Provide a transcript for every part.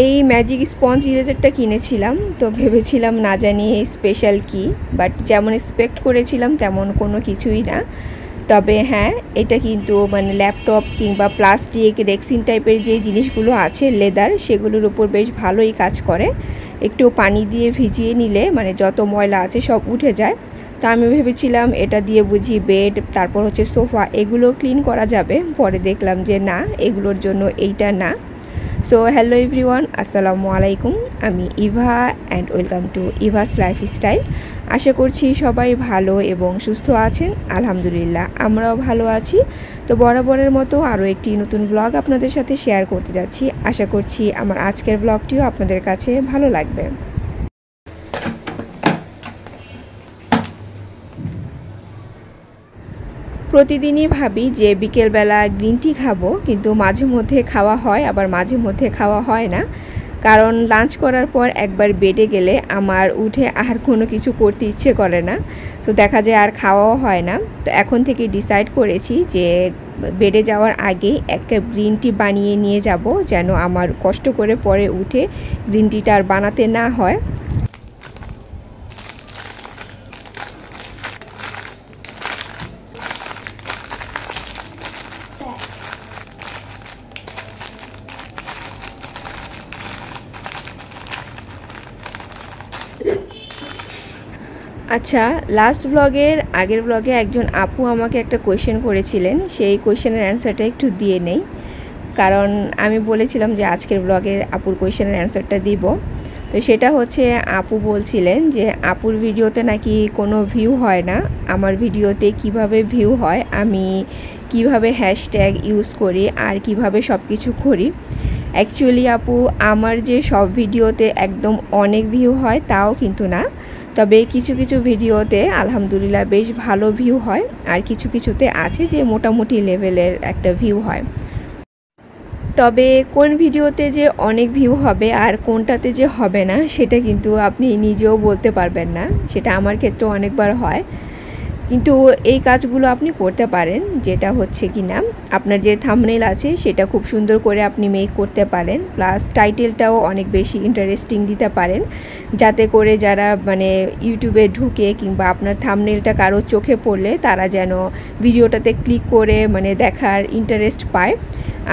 এই magic sponge ইরেজারটা কিনেছিলাম, তো ভেবেছিলাম না জানি স্পেশাল কি, বাট যেমন এক্সপেক্ট করেছিলাম তেমন কোনো কিছুই না। তবে হ্যাঁ, এটা কিন্তু মানে ল্যাপটপ কিংবা প্লাস্টিক রেক্সিন টাইপের যে জিনিসগুলো আছে লেদার, সেগুলোর উপর বেশ ভালোই কাজ করে। একটু পানি দিয়ে ভিজিয়ে নিলে মানে যত ময়লা আছে সব উঠে যায়। তো আমি ভেবেছিলাম এটা দিয়ে বুঝি বেড, তারপর হচ্ছে সোফা, এগুলো ক্লিন করা যাবে। পরে দেখলাম যে না, এগুলোর জন্য এইটা না। সো হ্যালো এভরিওয়ান, আসসালামু আলাইকুম। আমি Eva and welcome to Eva's lifestyle. আশা করছি সবাই ভালো এবং সুস্থ আছেন। আলহামদুলিল্লাহ আমরাও ভালো আছি। তো বরাবরের মতো আরও একটি নতুন ব্লগ আপনাদের সাথে শেয়ার করতে যাচ্ছি। আশা করছি আমার আজকের ব্লগটিও আপনাদের কাছে ভালো লাগবে। প্রতিদিনই ভাবি যে বিকেলবেলা গ্রিন টি খাবো, কিন্তু মাঝে মধ্যে খাওয়া হয় আবার মাঝে মধ্যে খাওয়া হয় না। কারণ লাঞ্চ করার পর একবার বেডে গেলে আমার উঠে আর কোনো কিছু করতে ইচ্ছে করে না, তো দেখা যায় আর খাওয়াও হয় না। তো এখন থেকে ডিসাইড করেছি যে বেডে যাওয়ার আগে এক কাপ গ্রিন টি বানিয়ে নিয়ে যাব, যেন আমার কষ্ট করে পরে উঠে গ্রিন টিটা আর বানাতে না হয়। আচ্ছা, লাস্ট আগের ব্লগে একজন আপু আমাকে একটা কোয়েশ্চেন করেছিলেন, সেই কোয়েশ্চেনের অ্যান্সারটা একটু দিয়ে নেই। কারণ আমি বলেছিলাম যে আজকের ব্লগে আপুর কোয়েশ্চেনের অ্যান্সারটা দিব। তো সেটা হচ্ছে, আপু বলছিলেন যে আপুর ভিডিওতে নাকি কোনো ভিউ হয় না, আমার ভিডিওতে কিভাবে ভিউ হয়, আমি কিভাবে হ্যাশট্যাগ ইউজ করি আর কিভাবে সব কিছু করি। অ্যাকচুয়ালি আপু, আমার যে সব ভিডিওতে একদম অনেক ভিউ হয় তাও কিন্তু না। তবে কিছু কিছু ভিডিওতে আলহামদুলিল্লাহ বেশ ভালো ভিউ হয়, আর কিছু কিছুতে আছে যে মোটামুটি লেভেলের একটা ভিউ হয়। তবে কোন ভিডিওতে যে অনেক ভিউ হবে আর কোনটাতে যে হবে না, সেটা কিন্তু আপনি নিজেও বলতে পারবেন না। সেটা আমার ক্ষেত্রে অনেকবার হয়। কিন্তু এই কাজগুলো আপনি করতে পারেন, যেটা হচ্ছে কি না, আপনার যে থাম্বনেল আছে সেটা খুব সুন্দর করে আপনি মেক করতে পারেন, প্লাস টাইটেলটাও অনেক বেশি ইন্টারেস্টিং দিতে পারেন, যাতে করে যারা মানে ইউটিউবে ঢুকে কিংবা আপনার থাম্বনেলটা কারো চোখে পড়লে তারা যেন ভিডিওটাতে ক্লিক করে মানে দেখার ইন্টারেস্ট পায়।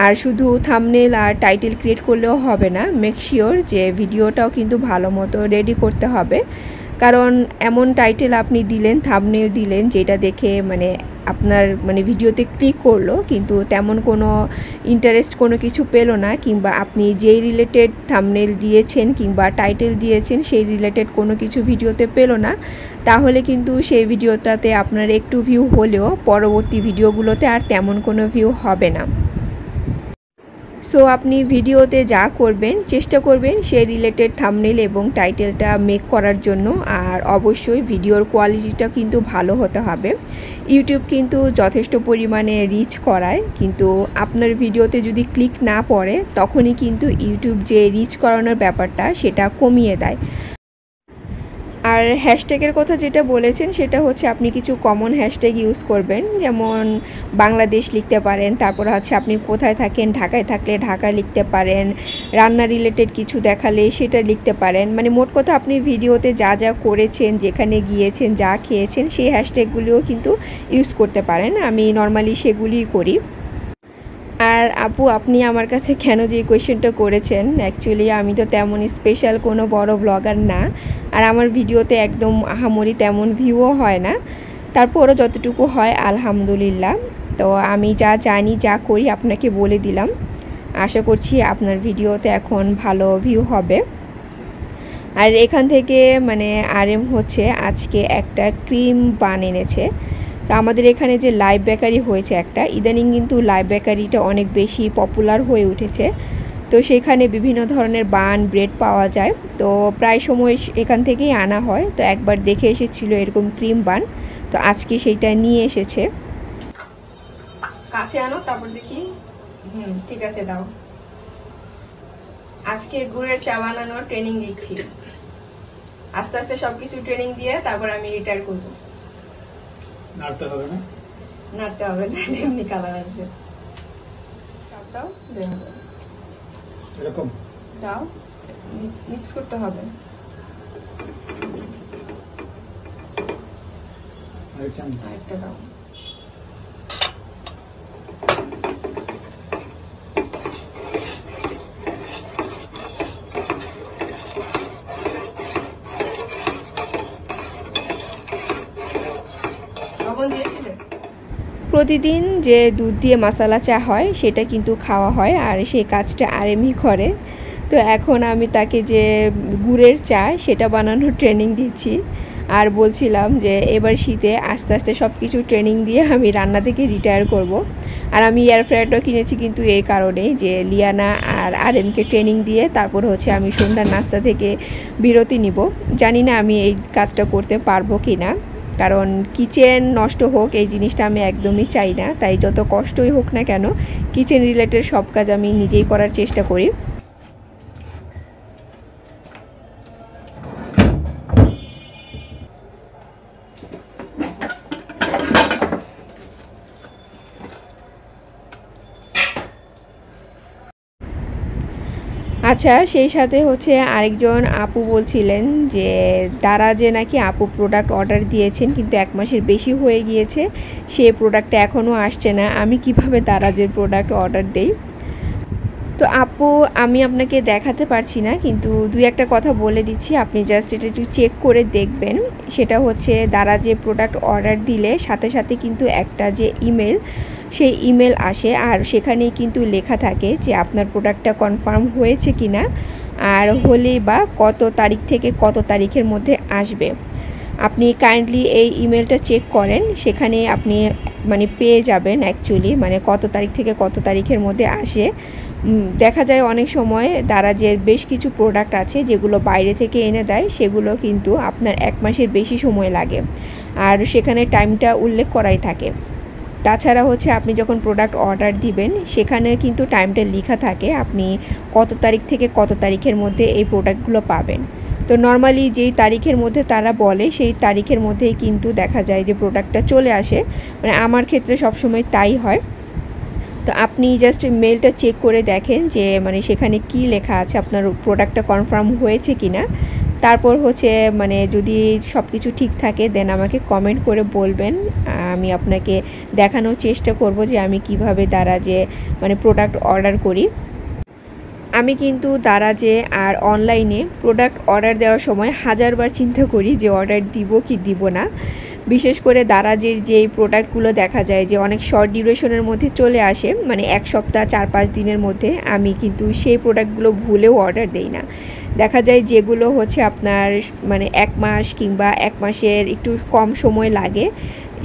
আর শুধু থাম্বনেল আর টাইটেল ক্রিয়েট করলেও হবে না, মেক শিওর যে ভিডিওটাও কিন্তু ভালো মতো রেডি করতে হবে। কারণ এমন টাইটেল আপনি দিলেন, থাম্বনেল দিলেন, যেটা দেখে মানে আপনার মানে ভিডিওতে ক্লিক করলো কিন্তু তেমন কোনো ইন্টারেস্ট কোনো কিছু পেলো না, কিংবা আপনি যেই রিলেটেড থাম্বনেল দিয়েছেন কিংবা টাইটেল দিয়েছেন সেই রিলেটেড কোনো কিছু ভিডিওতে পেলো না, তাহলে কিন্তু সেই ভিডিওটাতে আপনার একটু ভিউ হলেও পরবর্তী ভিডিওগুলোতে আর তেমন কোনো ভিউ হবে না। সো আপনি ভিডিওতে যা করবেন চেষ্টা করবেন সেই রিলেটেড থাম্বনেল এবং টাইটেলটা মেক করার জন্য। আর অবশ্যই ভিডিওর কোয়ালিটিটা কিন্তু ভালো হতে হবে। ইউটিউব কিন্তু যথেষ্ট পরিমাণে রিচ করায়, কিন্তু আপনার ভিডিওতে যদি ক্লিক না পড়ে তখনই কিন্তু ইউটিউব যে রিচ করানোর ব্যাপারটা সেটা কমিয়ে দেয়। আর হ্যাশট্যাগের কথা যেটা বলেছেন সেটা হচ্ছে আপনি কিছু কমন হ্যাশট্যাগ ইউজ করবেন, যেমন বাংলাদেশ লিখতে পারেন, তারপর হচ্ছে আপনি কোথায় থাকেন, ঢাকায় থাকলে ঢাকা লিখতে পারেন, রান্না রিলেটেড কিছু দেখালে সেটা লিখতে পারেন। মানে মোট কথা আপনি ভিডিওতে যা যা করেছেন, যেখানে গিয়েছেন, যা খেয়েছেন, সেই হ্যাশট্যাগুলিও কিন্তু ইউজ করতে পারেন। আমি নর্মালি সেগুলিই করি। আর আপু, আপনি আমার কাছে কেন যে কোয়েশ্চেনটা করেছেন, অ্যাকচুয়ালি আমি তো তেমন স্পেশাল কোনো বড় ব্লগার না, আর আমার ভিডিওতে একদম আহামরি তেমন ভিউও হয় না। তারপরও যতটুকু হয় আলহামদুলিল্লাহ। তো আমি যা জানি, যা করি আপনাকে বলে দিলাম। আশা করছি আপনার ভিডিওতে এখন ভালো ভিউ হবে। আর এখান থেকে মানে আরএম হচ্ছে আজকে একটা ক্রিম বান এনেছে। তো আমাদের এখানে যে লাইভ বেকারি হয়েছে একটা, ইদানিং কিন্তু লাইভ বেকারিটা অনেক বেশি পপুলার হয়ে উঠেছে। তো সেখানে বিভিন্ন ধরনের বান, ব্রেড পাওয়া যায়। তো প্রায় সময় এখান থেকেই আনা হয়। তো একবার দেখে এসেছিল এরকম ক্রিম বান, তো আজকে সেইটা নিয়ে এসেছে। কাছে আনো, তারপর দেখি। ঠিক আছে, দাও। আজকে গুড়ের চা বানানোর ট্রেনিং দিচ্ছি। আস্তে আস্তে সবকিছু ট্রেনিং দিয়ে তারপর আমি রিটায়ার করব। নাড়তে হবে না, নাড়তে হবে না, এমনি কালার আসবে। এরকম দাও, মিক্স করতে হবে। আরেকটা দাও। প্রতিদিন যে দুধ দিয়ে মশলা চা হয় সেটা কিন্তু খাওয়া হয়, আর সেই কাজটা আরেমই করে। তো এখন আমি তাকে যে গুড়ের চা সেটা বানানোর ট্রেনিং দিচ্ছি, আর বলছিলাম যে এবার শীতে আস্তে আস্তে সব কিছু ট্রেনিং দিয়ে আমি রান্না থেকে রিটায়ার করব। আর আমি এয়ার ফ্রায়ারটাও কিনেছি কিন্তু এর কারণে যে লিয়ানা আর আরেমকে ট্রেনিং দিয়ে তারপর হচ্ছে আমি সন্ধ্যার নাস্তা থেকে বিরতি নিব। জানি না আমি এই কাজটা করতে পারবো কি না, কারণ কিচেন নষ্ট হোক এই জিনিসটা আমি একদমই চাই না। তাই যত কষ্টই হোক না কেন কিচেন রিলেটেড সব কাজ আমি নিজেই করার চেষ্টা করি। আচ্ছা, সেই সাথে হচ্ছে আরেকজন আপু বলছিলেন যে দারাজে নাকি আপু প্রোডাক্ট অর্ডার দিয়েছেন কিন্তু 1 মাসের বেশি হয়ে গিয়েছে, সে প্রোডাক্টটা এখনও আসছে না। আমি কিভাবে দারাজের প্রোডাক্ট অর্ডার দেই? তো আপু, আমি আপনাকে দেখাতে পারছি না, কিন্তু দুই একটা কথা বলে দিচ্ছি, আপনি জাস্ট এটা একটু চেক করে দেখবেন। সেটা হচ্ছে দারাজে প্রোডাক্ট অর্ডার দিলে সাথে সাথে কিন্তু একটা যে ইমেল, সেই ইমেল আসে, আর সেখানেই কিন্তু লেখা থাকে যে আপনার প্রোডাক্টটা কনফার্ম হয়েছে কি না, আর হলেই বা কত তারিখ থেকে কত তারিখের মধ্যে আসবে। আপনি কাইন্ডলি এই ইমেলটা চেক করেন, সেখানে আপনি মানে পেয়ে যাবেন অ্যাকচুয়ালি মানে কত তারিখ থেকে কত তারিখের মধ্যে আসে। দেখা যায় অনেক সময় দারাজের বেশ কিছু প্রোডাক্ট আছে যেগুলো বাইরে থেকে এনে দেয়, সেগুলো কিন্তু আপনার 1 মাসের বেশি সময় লাগে, আর সেখানে টাইমটা উল্লেখ করাই থাকে। তাছাড়া হচ্ছে আপনি যখন প্রোডাক্ট অর্ডার দিবেন সেখানে কিন্তু টাইমটা লেখা থাকে আপনি কত তারিখ থেকে কত তারিখের মধ্যে এই প্রোডাক্টগুলো পাবেন। তো নর্মালি যেই তারিখের মধ্যে তারা বলে সেই তারিখের মধ্যেই কিন্তু দেখা যায় যে প্রোডাক্টটা চলে আসে, মানে আমার ক্ষেত্রে সবসময় তাই হয়। তো আপনি জাস্ট মেলটা চেক করে দেখেন যে মানে সেখানে কি লেখা আছে, আপনার প্রোডাক্টটা কনফার্ম হয়েছে কি না। তারপর হচ্ছে মানে যদি সব কিছু ঠিক থাকে দেন আমাকে কমেন্ট করে বলবেন, আমি আপনাকে দেখানোর চেষ্টা করব যে আমি কিভাবে দারাজে মানে প্রোডাক্ট অর্ডার করি। আমি কিন্তু দারাজে আর অনলাইনে প্রোডাক্ট অর্ডার দেওয়ার সময় হাজারবার চিন্তা করি যে অর্ডার দিব কি দিব না। বিশেষ করে দারাজের যেই প্রোডাক্টগুলো দেখা যায় যে অনেক শর্ট ডিউরেশনের মধ্যে চলে আসে, মানে 1 সপ্তাহ 4-5 দিনের মধ্যে, আমি কিন্তু সেই প্রোডাক্টগুলো ভুলেও অর্ডার দেই না। দেখা যায় যেগুলো হচ্ছে আপনার মানে 1 মাস কিংবা 1 মাসের একটু কম সময় লাগে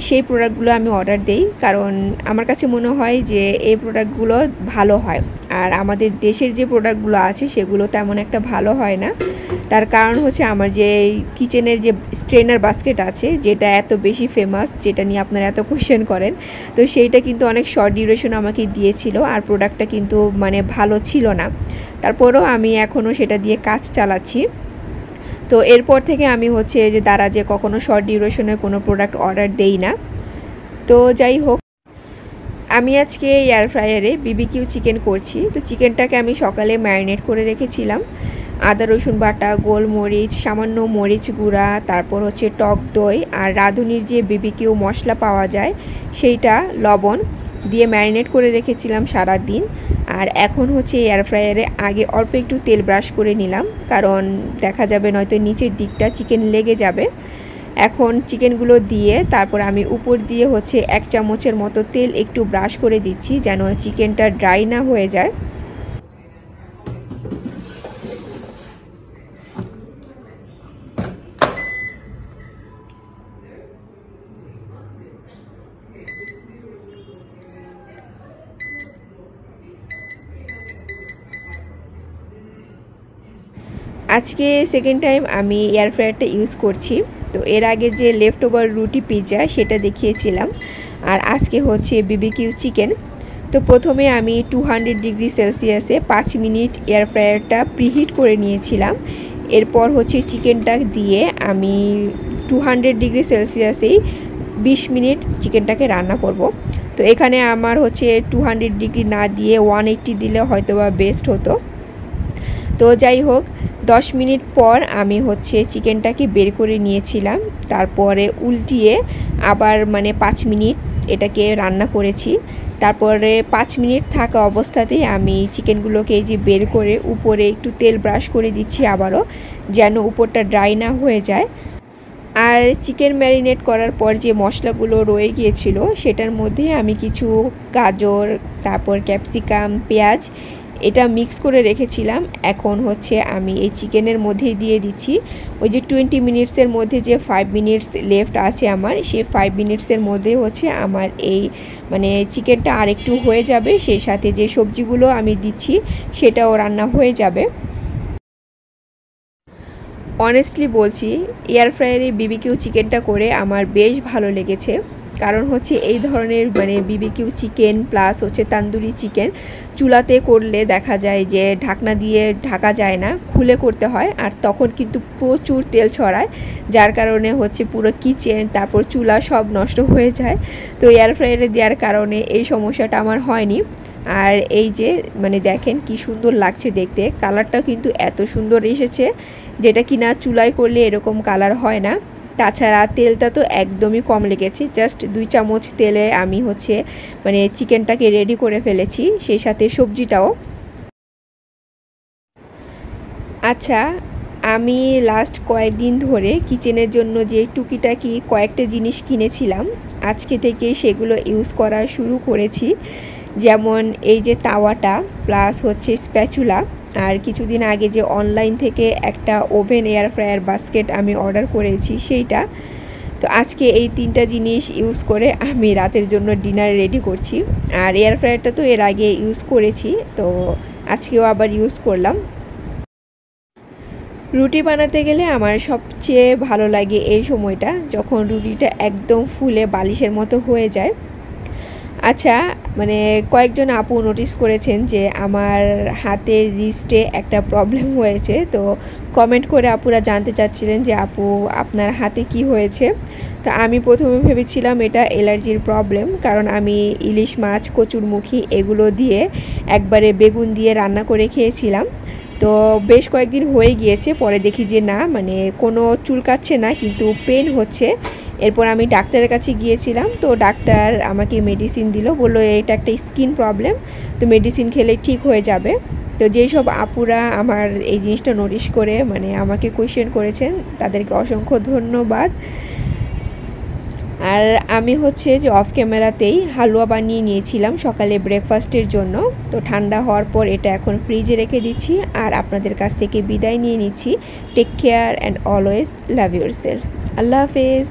সেই প্রোডাক্টগুলো আমি অর্ডার দেই, কারণ আমার কাছে মনে হয় যে এই প্রোডাক্টগুলো ভালো হয়। আর আমাদের দেশের যে প্রোডাক্টগুলো আছে সেগুলো তেমন একটা ভালো হয় না। তার কারণ হচ্ছে আমার যে কিচেনের যে স্ট্রেনার বাস্কেট আছে যেটা এত বেশি ফেমাস, যেটা নিয়ে আপনারা এত কোয়েশ্চেন করেন, তো সেইটা কিন্তু অনেক শর্ট ডিউরেশন আমাকে দিয়েছিল, আর প্রোডাক্টটা কিন্তু মানে ভালো ছিল না। তারপরেও আমি এখনও সেটা দিয়ে কাজ চালাচ্ছি। তো এরপর থেকে আমি হচ্ছে যে দারাজে কখনো শর্ট ডিউরেশনের কোনো প্রোডাক্ট অর্ডার দেই না। তো যাই হোক, আমি আজকে এয়ার ফ্রায়ারে বিবিকিউ চিকেন করছি। তো চিকেনটাকে আমি সকালে ম্যারিনেট করে রেখেছিলাম, আদা রসুন বাটা, গোলমরিচ, সামান্য মরিচ গুঁড়া, তারপর হচ্ছে টক দই আর রাঁধুনির যে বিবিকিউ মশলা পাওয়া যায় সেইটা, লবণ দিয়ে ম্যারিনেট করে রেখেছিলাম সারা দিন। আর এখন হচ্ছে এয়ার ফ্রায়ারে আগে অল্প একটু তেল ব্রাশ করে নিলাম, কারণ দেখা যাবে নয়তো নিচের দিকটা চিকেন লেগে যাবে। এখন চিকেনগুলো দিয়ে তারপর আমি উপর দিয়ে হচ্ছে 1 চামচের মতো তেল একটু ব্রাশ করে দিচ্ছি যেন চিকেনটা ড্রাই না হয়ে যায়। আজকে সেকেন্ড টাইম আমি এয়ার ফ্রায়ারটা ইউজ করছি। তো এর আগে যে লেফট ওভার রুটি পিৎজা সেটা দেখিয়েছিলাম, আর আজকে হচ্ছে বিবিকিউ চিকেন। তো প্রথমে আমি 200 ডিগ্রি সেলসিয়াসে 5 মিনিট এয়ার ফ্রায়ারটা প্রিহিট করে নিয়েছিলাম। এরপর হচ্ছে চিকেনটা দিয়ে আমি 200 ডিগ্রি সেলসিয়াসেই 20 মিনিট চিকেনটাকে রান্না করব। তো এখানে আমার হচ্ছে 200 ডিগ্রি না দিয়ে 180 দিলে হয়তো বা বেস্ট হতো। তো যাই হোক 10 মিনিট পর আমি হচ্ছে চিকেনটাকে বের করে নিয়েছিলাম, তারপরে উল্টিয়ে আবার মানে 5 মিনিট এটাকে রান্না করেছি। তারপরে 5 মিনিট থাকা অবস্থাতেই আমি চিকেনগুলোকে এই যে বের করে উপরে একটু তেল ব্রাশ করে দিচ্ছি আবারও, যেন উপরটা ড্রাই না হয়ে যায়। আর চিকেন ম্যারিনেট করার পর যে মশলাগুলো রয়ে গিয়েছিল সেটার মধ্যে আমি কিছু গাজর, তারপর ক্যাপসিকাম, পেঁয়াজ এটা মিক্স করে রেখেছিলাম। এখন হচ্ছে আমি এই চিকেনের মধ্যেই দিয়ে দিচ্ছি। ওই যে 20 মিনিটসের মধ্যে যে 5 মিনিটস লেফট আছে আমার, সেই 5 মিনিটসের মধ্যে হচ্ছে আমার এই মানে চিকেনটা আরেকটু হয়ে যাবে, সেই সাথে যে সবজিগুলো আমি দিচ্ছি সেটাও রান্না হয়ে যাবে। অনেস্টলি বলছি, এয়ার ফ্রায়ারে বিবিকিউ চিকেনটা করে আমার বেশ ভালো লেগেছে। কারণ হচ্ছে এই ধরনের মানে বিবিকিউ চিকেন প্লাস হচ্ছে তান্দুরি চিকেন চুলাতে করলে দেখা যায় যে ঢাকনা দিয়ে ঢাকা যায় না, খুলে করতে হয়, আর তখন কিন্তু প্রচুর তেল ছড়ায়, যার কারণে হচ্ছে পুরো কিচেন তারপর চুলা সব নষ্ট হয়ে যায়। তো এয়ার ফ্রায়ারে দেওয়ার কারণে এই সমস্যাটা আমার হয়নি। আর এই যে মানে দেখেন কি সুন্দর লাগছে দেখতে, কালারটা কিন্তু এত সুন্দর এসেছে যেটা কিনা চুলায় করলে এরকম কালার হয় না। তাছাড়া তেলটা তো একদমই কম লেগেছে, জাস্ট 2 চামচ তেলে আমি হচ্ছে মানে চিকেনটাকে রেডি করে ফেলেছি, সেই সাথে সবজিটাও। আচ্ছা, আমি লাস্ট কয়েকদিন ধরে কিচেনের জন্য যে টুকিটাকি কয়েকটা জিনিস কিনেছিলাম, আজকে থেকে সেগুলো ইউজ করা শুরু করেছি। যেমন এই যে তাওয়াটা প্লাস হচ্ছে স্প্যাচুলা, আর কিছুদিন আগে যে অনলাইন থেকে একটা ওভেন এয়ার ফ্রায়ার বাস্কেট আমি অর্ডার করেছি সেইটা। তো আজকে এই 3টা জিনিস ইউজ করে আমি রাতের জন্য ডিনার রেডি করছি। আর এয়ার ফ্রায়ারটা তো এর আগে ইউজ করেছি, তো আজকেও আবার ইউজ করলাম। রুটি বানাতে গেলে আমার সবচেয়ে ভালো লাগে এই সময়টা, যখন রুটিটা একদম ফুলে বালিশের মতো হয়ে যায়। আচ্ছা, মানে কয়েকজন আপু নোটিস করেছেন যে আমার হাতের রিস্টে একটা প্রবলেম হয়েছে, তো কমেন্ট করে আপুরা জানতে চাচ্ছিলেন যে আপু আপনার হাতে কি হয়েছে। তো আমি প্রথমে ভেবেছিলাম এটা অ্যালার্জির প্রবলেম, কারণ আমি ইলিশ মাছ, কচুরমুখী এগুলো দিয়ে একবারে বেগুন দিয়ে রান্না করে খেয়েছিলাম। তো বেশ কয়েকদিন হয়ে গিয়েছে, পরে দেখি যে না, মানে কোনো চুলকাচ্ছে না কিন্তু পেন হচ্ছে। এরপর আমি ডাক্তারের কাছে গিয়েছিলাম, তো ডাক্তার আমাকে মেডিসিন দিল, বললো এটা একটা স্কিন প্রবলেম, তো মেডিসিন খেলে ঠিক হয়ে যাবে। তো যেই সব আপুরা আমার এই জিনিসটা নোটিস করে মানে আমাকে কোয়েশ্চেন করেছেন তাদেরকে অসংখ্য ধন্যবাদ। আর আমি হচ্ছে যে অফ ক্যামেরাতেই হালুয়া বানিয়ে নিয়েছিলাম সকালে ব্রেকফাস্টের জন্য। তো ঠান্ডা হওয়ার পর এটা এখন ফ্রিজে রেখে দিচ্ছি, আর আপনাদের কাছ থেকে বিদায় নিয়ে নিচ্ছি। Take care and always love yourself. আল্লাহ হাফেজ।